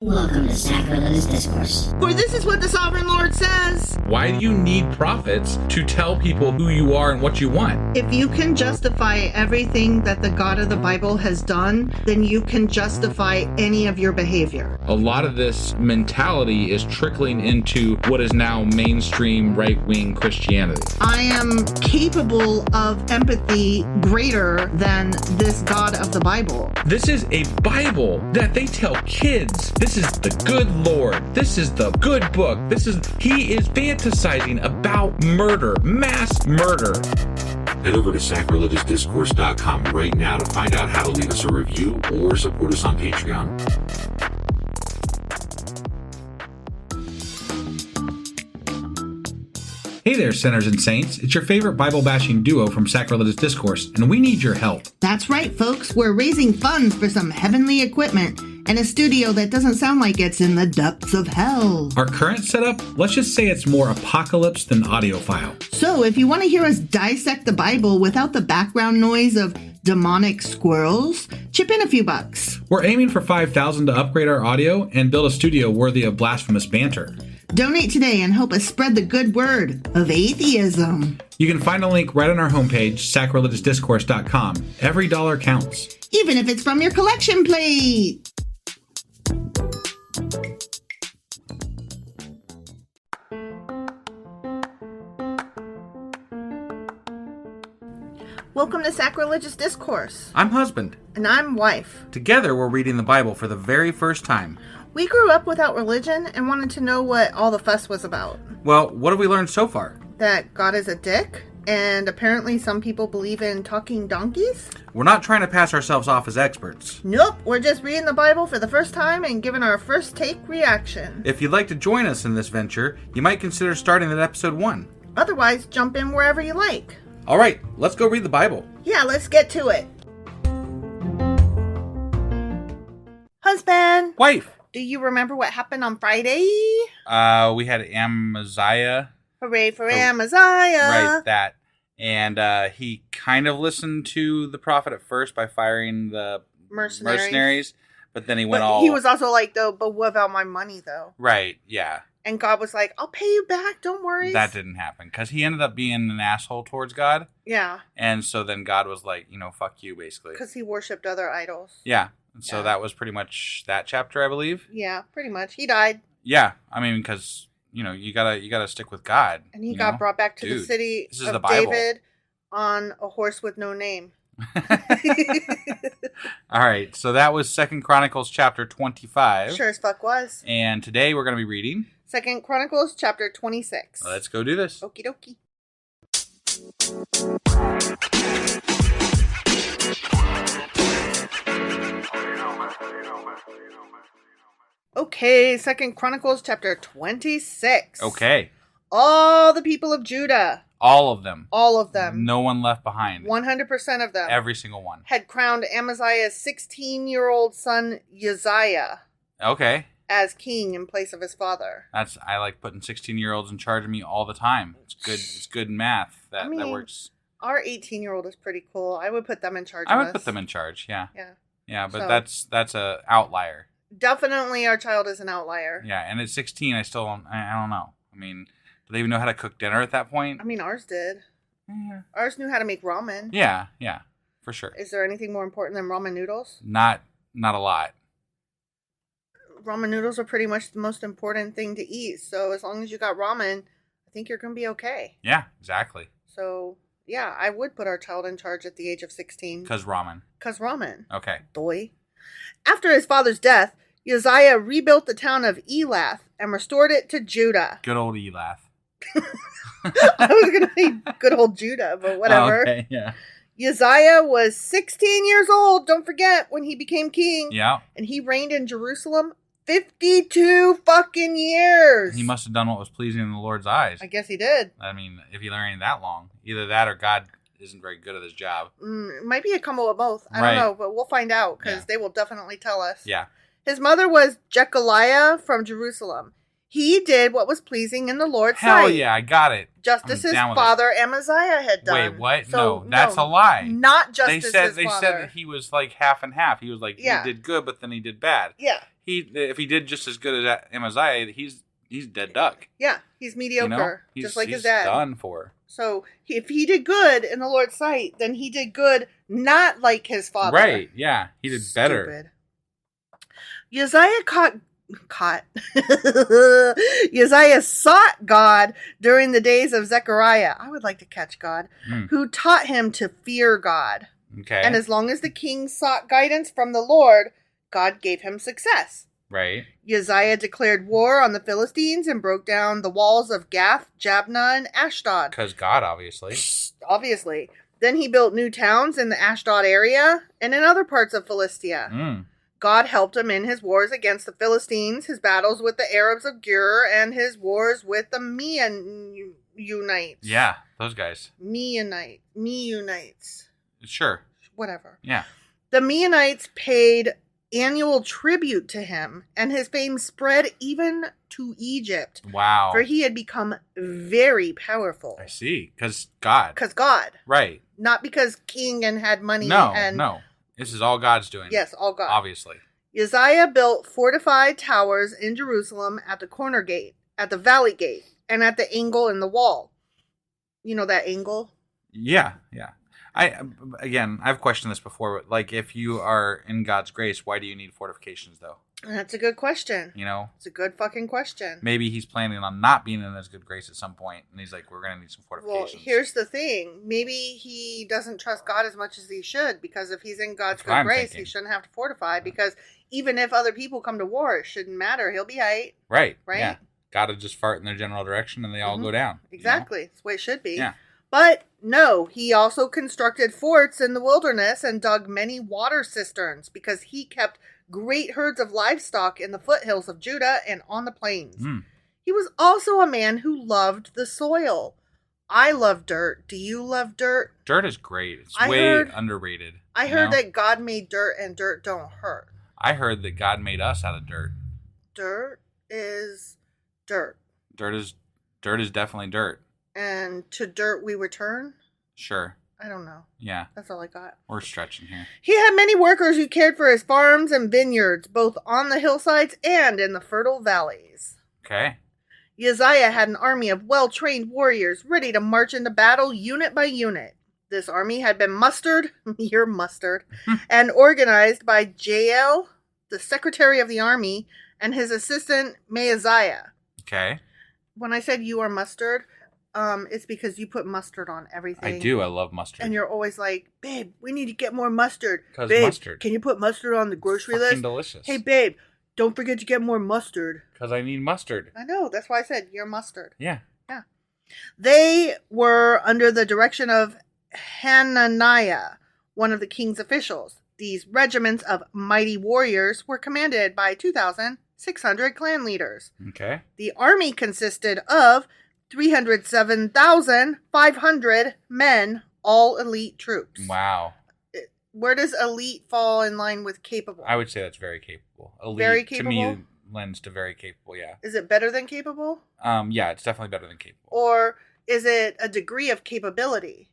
Welcome to Sacrilegious Discourse. For this is what the Sovereign Lord says. Why do you need prophets to tell people who you are and what you want? If you can justify everything that the God of the Bible has done, then you can justify any of your behavior. A lot of this mentality is trickling into what is now mainstream right-wing Christianity. I am capable of empathy greater than this God of the Bible. This is a Bible that they tell kids. This is the good Lord. This is the good book. He is fantasizing about murder, mass murder. Head over to sacrilegiousdiscourse.com right now to find out how to leave us a review or support us on Patreon. Hey there, sinners and saints. It's your favorite Bible-bashing duo from Sacrilegious Discourse, and we need your help. That's right, folks. We're raising funds for some heavenly equipment and a studio that doesn't sound like it's in the depths of hell. Our current setup, let's just say it's more apocalypse than audiophile. So if you want to hear us dissect the Bible without the background noise of demonic squirrels, chip in a few bucks. We're aiming for $5,000 to upgrade our audio and build a studio worthy of blasphemous banter. Donate today and help us spread the good word of atheism. You can find a link right on our homepage, sacrilegiousdiscourse.com. Every dollar counts. Even if it's from your collection plate. Welcome to Sacrilegious Discourse. I'm husband. And I'm wife. Together, we're reading the Bible for the very first time. We grew up without religion and wanted to know what all the fuss was about. Well, what have we learned so far? That God is a dick, and apparently some people believe in talking donkeys. We're not trying to pass ourselves off as experts. Nope, we're just reading the Bible for the first time and giving our first take reaction. If you'd like to join us in this venture, you might consider starting at episode 1. Otherwise, jump in wherever you like. All right, let's go read the Bible. Yeah, let's get to it. Husband! Wife! Do you remember what happened on Friday? We had Amaziah. Hooray for Amaziah! Right, that. And he kind of listened to the prophet at first by firing the mercenaries, but then he went all... He was also like, though, but what about my money, though? Right, yeah. And God was like, I'll pay you back, don't worry. That didn't happen, because he ended up being an asshole towards God. Yeah. And so then God was like, fuck you, basically. Because he worshipped other idols. Yeah. And so that was pretty much that chapter, I believe. Yeah, pretty much. He died. Yeah. I mean, because, you gotta stick with God. And he got brought back to the city of David on a horse with no name. All right. So that was 2 Chronicles chapter 25. Sure as fuck was. And today we're going to be reading 2 Chronicles chapter 26. Let's go do this. Okie dokie. Okay, 2 Chronicles chapter 26. Okay. All the people of Judah. All of them. All of them. No one left behind. 100% of them. Every single one. Had crowned Amaziah's 16-year-old son Uzziah. Okay. As king in place of his father. I like putting 16-year-olds in charge of me all the time. It's good math. That works. Our 18-year-old is pretty cool. I would put them in charge I would put them in charge, yeah. Yeah. Yeah, but that's a outlier. Definitely our child is an outlier. Yeah, and at 16, I don't know. I mean, do they even know how to cook dinner at that point? I mean, ours did. Yeah. Ours knew how to make ramen. Yeah, for sure. Is there anything more important than ramen noodles? Not a lot. Ramen noodles are pretty much the most important thing to eat. So as long as you got ramen, I think you're going to be okay. Yeah, exactly. So, yeah, I would put our child in charge at the age of 16. Because ramen. Okay. Boy. After his father's death, Uzziah rebuilt the town of Elath and restored it to Judah. Good old Elath. I was going to say good old Judah, but whatever. Okay, yeah. Uzziah was 16 years old, don't forget, when he became king. Yeah. And he reigned in Jerusalem 52 fucking years. He must have done what was pleasing in the Lord's eyes. I guess he did. I mean, if he reigned that long, either that or God isn't very good at his job. It might be a combo of both. I don't know, but we'll find out because they will definitely tell us. Yeah. His mother was Jechaliah from Jerusalem. He did what was pleasing in the Lord's sight. Hell yeah, I got it. Just as his father Amaziah had done. Wait, what? So, no, that's a lie. Not just as his father. They said that he was like half and half. He was like, he did good, but then he did bad. Yeah. if he did just as good as Amaziah, he's dead duck. Yeah, he's mediocre, just like his dad. He's done for. So if he did good in the Lord's sight, then he did good not like his father. Right, yeah. He did better. Stupid. Uzziah Uzziah sought God during the days of Zechariah. I would like to catch God. Who taught him to fear God. Okay. And as long as the king sought guidance from the Lord, God gave him success. Right. Uzziah declared war on the Philistines and broke down the walls of Gath, Jabneh, and Ashdod. Because God, obviously. Obviously. Then he built new towns in the Ashdod area and in other parts of Philistia. God helped him in his wars against the Philistines, his battles with the Arabs of Gur, and his wars with the Meunites. Yeah, those guys. Meunites. Sure. Whatever. Yeah. The Meunites paid annual tribute to him, and his fame spread even to Egypt. Wow. For he had become very powerful. I see. Because God. Because God. Right. Not because king and had money. No. This is all God's doing. Yes, all God. Obviously. Uzziah built fortified towers in Jerusalem at the corner gate, at the valley gate, and at the angle in the wall. You know that angle? Yeah. I've questioned this before, but like if you are in God's grace, why do you need fortifications though? That's a good question. You know? It's a good fucking question. Maybe he's planning on not being in his good grace at some point, and he's like, we're going to need some fortifications. Well, here's the thing. Maybe he doesn't trust God as much as he should, because if he's in God's good grace, he shouldn't have to fortify, because even if other people come to war, it shouldn't matter. He'll be aight. Right. Right? Yeah. God will just fart in their general direction, and they all go down. Exactly. You know? That's the way it should be. Yeah. But no, he also constructed forts in the wilderness and dug many water cisterns, because he kept great herds of livestock in the foothills of Judah and on the plains. He was also a man who loved the soil. I love dirt. Do you love dirt? Dirt is great. It's way underrated. I heard that God made dirt and dirt don't hurt. I heard that God made us out of dirt. Dirt is dirt. Dirt is definitely dirt. And to dirt we return? Sure. I don't know. Yeah. That's all I got. We're stretching here. He had many workers who cared for his farms and vineyards, both on the hillsides and in the fertile valleys. Okay. Uzziah had an army of well-trained warriors ready to march into battle unit by unit. This army had been mustered, and organized by Jael, the secretary of the army, and his assistant Maaziah. Okay. When I said you are mustard, it's because you put mustard on everything. I do. I love mustard. And you're always like, babe, we need to get more mustard. Because babe, mustard. Can you put mustard on the grocery it's list? Delicious. Hey, babe, don't forget to get more mustard. Because I need mustard. I know. That's why I said you're mustard. Yeah. Yeah. They were under the direction of Hananiah, one of the king's officials. These regiments of mighty warriors were commanded by 2,600 clan leaders. Okay. The army consisted of 307,500 men, all elite troops. Wow. Where does elite fall in line with capable? I would say that's very capable. Elite, very capable? to me, lends to very capable, yeah. Is it better than capable? Yeah, it's definitely better than capable. Or is it a degree of capability?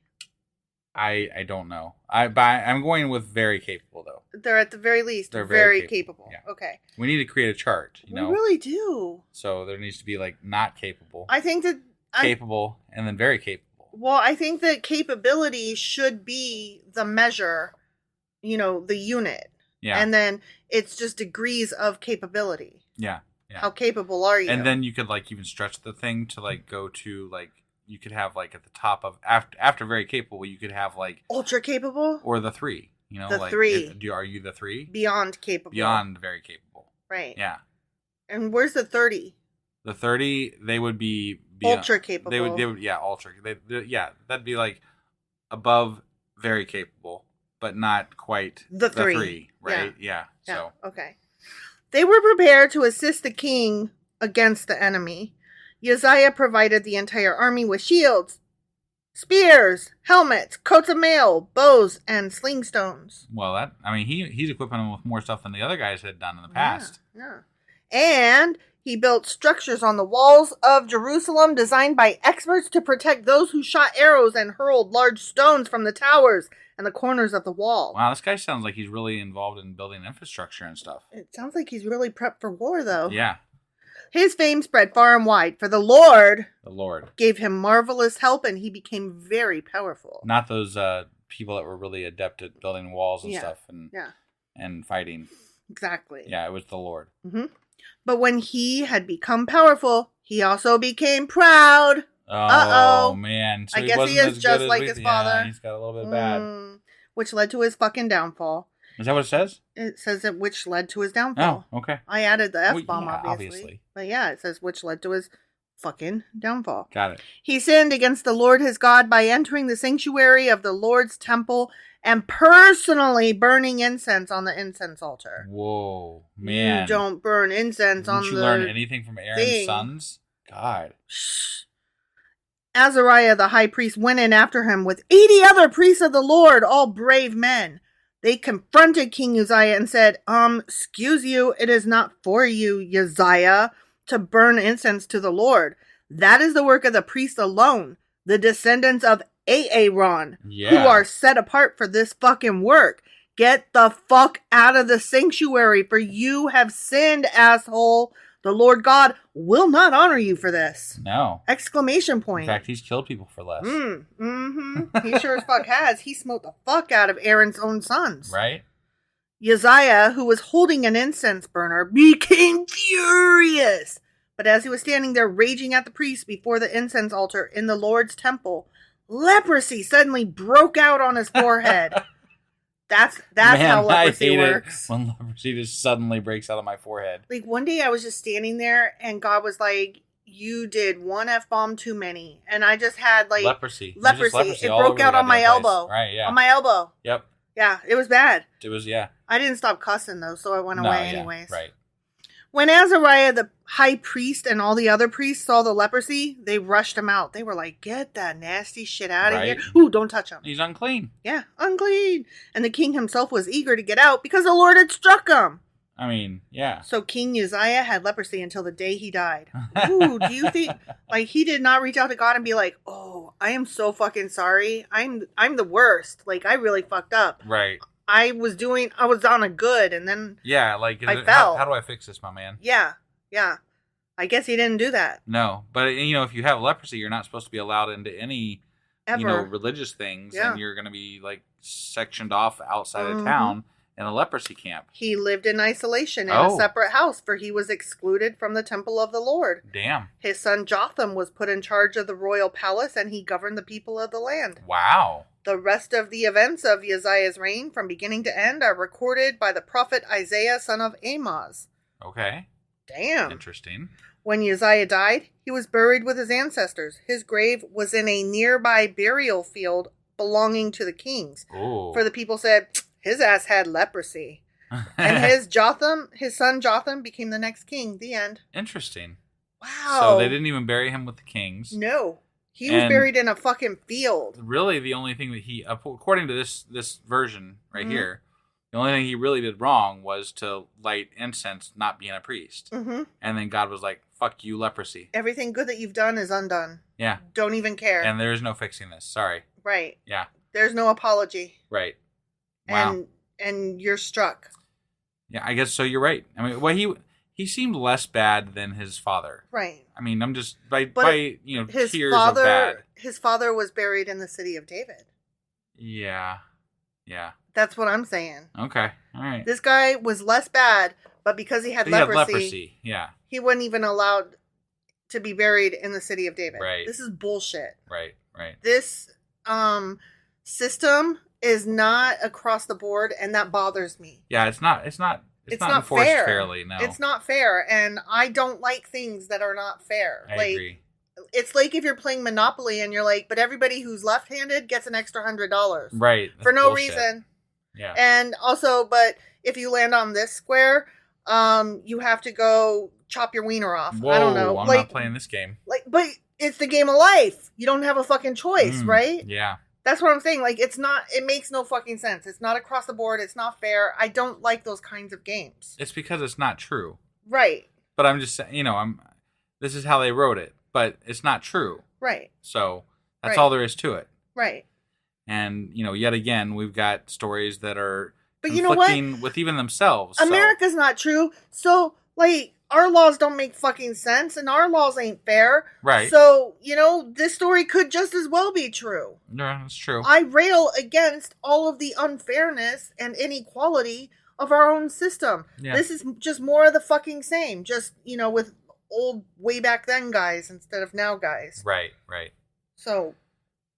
I don't know. I'm going with very capable, though. They're at the very least They're very capable. capable. Yeah. Okay. We need to create a chart, you know? We really do. So there needs to be, like, not capable. I think that... capable, and then very capable. Well, I think that capability should be the measure, the unit. Yeah. And then it's just degrees of capability. Yeah. Yeah. How capable are you? And then you could, like, even stretch the thing to, like, go to, like, you could have, like, at the top of, after very capable, you could have, like... ultra capable? Or the 3, The like... 3. Are you the 3? Beyond capable. Beyond very capable. Right. Yeah. And where's the 30? The 30, they would be... ultra capable. They would yeah, ultra. Yeah, that'd be, like, above very capable, but not quite the 3. Right? Yeah. So. Okay. They were prepared to assist the king against the enemy. Uzziah provided the entire army with shields, spears, helmets, coats of mail, bows, and sling stones. Well, he's equipping them with more stuff than the other guys had done in the past. Yeah. And he built structures on the walls of Jerusalem designed by experts to protect those who shot arrows and hurled large stones from the towers and the corners of the wall. Wow, this guy sounds like he's really involved in building infrastructure and stuff. It sounds like he's really prepped for war, though. Yeah. His fame spread far and wide, for the Lord gave him marvelous help, and he became very powerful. Not those people that were really adept at building walls and stuff and fighting. Exactly. Yeah, it was the Lord. Mm-hmm. But when he had become powerful, he also became proud. Oh, man. So I guess he is just like his father. Yeah, he's got a little bit bad. Which led to his fucking downfall. Is that what it says? It says that which led to his downfall. Oh, okay. I added the F-bomb, obviously. But yeah, it says which led to his fucking downfall. Got it. He sinned against the Lord his God by entering the sanctuary of the Lord's temple and personally burning incense on the incense altar. Whoa, man. You don't burn incense on the Didn't you learn anything from Aaron's sons? God. Shh. Azariah the high priest went in after him with 80 other priests of the Lord, all brave men. They confronted King Uzziah and said, excuse you, it is not for you, Uzziah, to burn incense to the Lord. That is the work of the priests alone, the descendants of Aaron, who are set apart for this fucking work. Get the fuck out of the sanctuary, for you have sinned, asshole. The Lord God will not honor you for this. No. Exclamation point. In fact, he's killed people for less. He sure as fuck has. He smote the fuck out of Aaron's own sons. Right? Uzziah, who was holding an incense burner, became furious. But as he was standing there raging at the priests before the incense altar in the Lord's temple, leprosy suddenly broke out on his forehead. That's how leprosy works. When leprosy just suddenly breaks out of my forehead. Like one day I was just standing there and God was like, you did one F-bomb too many. And I just had like leprosy. It broke out on my elbow. Right, yeah. On my elbow. Yep. Yeah, it was bad. It was, yeah. I didn't stop cussing though, so it went away anyways. Right. When Azariah, the high priest, and all the other priests saw the leprosy, they rushed him out. They were like, get that nasty shit out of here. Ooh, don't touch him. He's unclean. Yeah, unclean. And the king himself was eager to get out because the Lord had struck him. I mean, yeah. So King Uzziah had leprosy until the day he died. Ooh, do you think, like, he did not reach out to God and be like, oh, I am so fucking sorry. I'm the worst. Like, I really fucked up. Right. I was on a good, and then I fell. How do I fix this, my man? Yeah. I guess he didn't do that. No, but if you have leprosy, you're not supposed to be allowed into any, religious things, and you're going to be like sectioned off outside of town in a leprosy camp. He lived in isolation in a separate house, for he was excluded from the temple of the Lord. Damn. His son Jotham was put in charge of the royal palace, and he governed the people of the land. Wow. The rest of the events of Uzziah's reign, from beginning to end, are recorded by the prophet Isaiah, son of Amoz. Okay. Damn. Interesting. When Uzziah died, he was buried with his ancestors. His grave was in a nearby burial field belonging to the kings. Ooh. For the people said, his ass had leprosy. And his son Jotham became the next king. The end. Interesting. Wow. So they didn't even bury him with the kings. No. He was buried in a fucking field. Really, the only thing that he, according to this version right here, the only thing he really did wrong was to light incense, not being a priest. Mm-hmm. And then God was like, fuck you, leprosy. Everything good that you've done is undone. Yeah. Don't even care. And there is no fixing this. Sorry. Right. Yeah. There's no apology. Right. Wow. And you're struck. Yeah, I guess so. You're right. I mean, well, he seemed less bad than his father. Right. I mean, I'm just by his tears father, of bad. His father was buried in the city of David. Yeah. Yeah. That's what I'm saying. Okay. All right. This guy was less bad, but because he had leprosy, yeah, he wasn't even allowed to be buried in the city of David. Right. This is bullshit. Right. Right. This system is not across the board, and that bothers me. Yeah, it's not enforced fair. Fairly, no. It's not fair, and I don't like things that are not fair. I agree. It's like if you're playing Monopoly and you're like, but everybody who's left-handed gets an extra $100. Right. For no reason. Yeah. And also, but if you land on this square, you have to go chop your wiener off. Whoa, I don't know. I'm not playing this game. But it's the game of life. You don't have a fucking choice, right? Yeah. That's what I'm saying. Like, it makes no fucking sense. It's not across the board. It's not fair. I don't like those kinds of games. It's because it's not true. Right. But I'm just saying, this is how they wrote it, but it's not true. Right. So that's all there is to it. Right. And, yet again, we've got stories that are but you know what? with even themselves. America's not true. So, our laws don't make fucking sense, and our laws ain't fair. Right. So, this story could just as well be true. Yeah, that's true. I rail against all of the unfairness and inequality of our own system. Yeah. This is just more of the fucking same. Just, with old way back then guys instead of now guys. Right. So.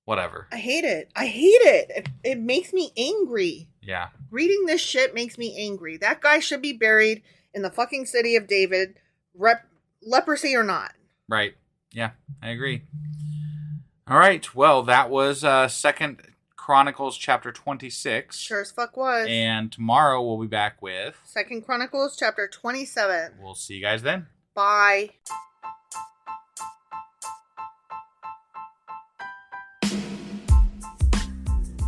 Whatever. I hate it. It makes me angry. Yeah. Reading this shit makes me angry. That guy should be buried in the fucking city of David, leprosy or not. Right. Yeah, I agree. All right. Well, that was 2nd Chronicles chapter 26. Sure as fuck was. And tomorrow we'll be back with 2nd Chronicles chapter 27. We'll see you guys then. Bye.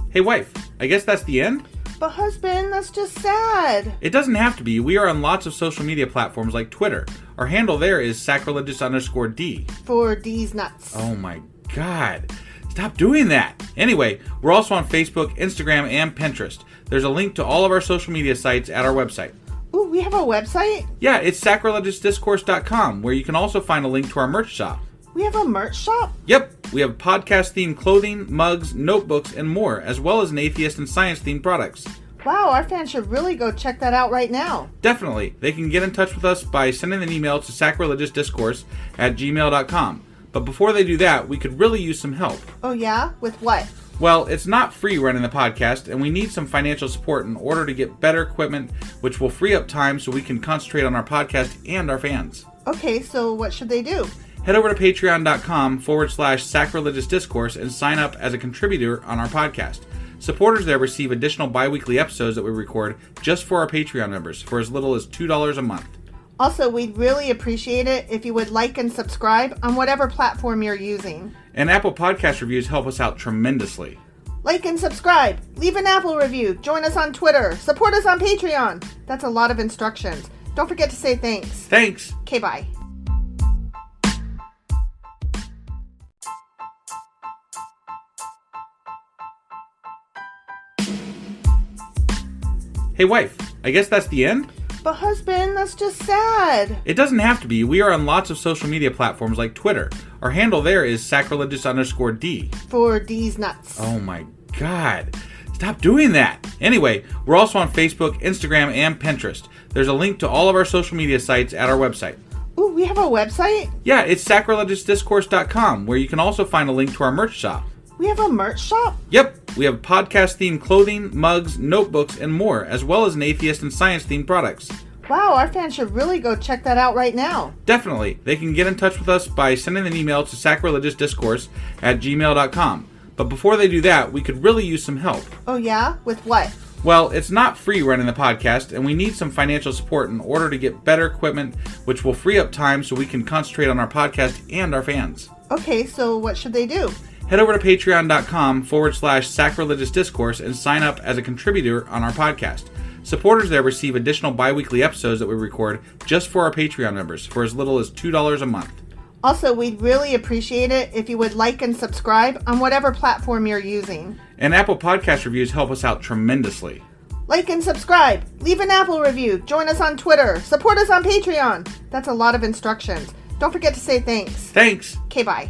Hey, wife, I guess that's the end? But husband, that's just sad. It doesn't have to be. We are on lots of social media platforms like Twitter. Our handle there is sacrilegious_D. For D's nuts. Oh my God. Stop doing that. Anyway, we're also on Facebook, Instagram, and Pinterest. There's a link to all of our social media sites at our website. Ooh, we have a website? Yeah, it's sacrilegiousdiscourse.com, where you can also find a link to our merch shop. We have a merch shop? Yep. We have podcast-themed clothing, mugs, notebooks, and more, as well as an atheist and science-themed products. Wow, our fans should really go check that out right now. Definitely. They can get in touch with us by sending an email to sacrilegiousdiscourse@gmail.com. But before they do that, we could really use some help. Oh yeah? With what? Well, it's not free running the podcast, and we need some financial support in order to get better equipment, which will free up time so we can concentrate on our podcast and our fans. Okay, so what should they do? Head over to patreon.com/sacrilegiousdiscourse and sign up as a contributor on our podcast. Supporters there receive additional bi-weekly episodes that we record just for our Patreon members for as little as $2 a month. Also, we'd really appreciate it if you would like and subscribe on whatever platform you're using. And Apple Podcast reviews help us out tremendously. Like and subscribe. Leave an Apple review. Join us on Twitter. Support us on Patreon. That's a lot of instructions. Don't forget to say thanks. Thanks. Okay, bye. Hey, wife, I guess that's the end? But husband, that's just sad. It doesn't have to be. We are on lots of social media platforms like Twitter. Our handle there is sacrilegious_D. For D's nuts. Oh my God. Stop doing that. Anyway, we're also on Facebook, Instagram, and Pinterest. There's a link to all of our social media sites at our website. Ooh, we have a website? Yeah, it's sacrilegiousdiscourse.com, where you can also find a link to our merch shop. We have a merch shop? Yep. We have podcast-themed clothing, mugs, notebooks, and more, as well as an atheist and science-themed products. Wow, our fans should really go check that out right now. Definitely. They can get in touch with us by sending an email to sacrilegiousdiscourse@gmail.com. But before they do that, we could really use some help. Oh yeah? With what? Well, it's not free running the podcast, and we need some financial support in order to get better equipment, which will free up time so we can concentrate on our podcast and our fans. Okay, so what should they do? Head over to patreon.com/sacrilegiousdiscourse and sign up as a contributor on our podcast. Supporters there receive additional bi-weekly episodes that we record just for our Patreon members for as little as $2 a month. Also, we'd really appreciate it if you would like and subscribe on whatever platform you're using. And Apple Podcast reviews help us out tremendously. Like and subscribe. Leave an Apple review. Join us on Twitter. Support us on Patreon. That's a lot of instructions. Don't forget to say thanks. Thanks. Okay, bye.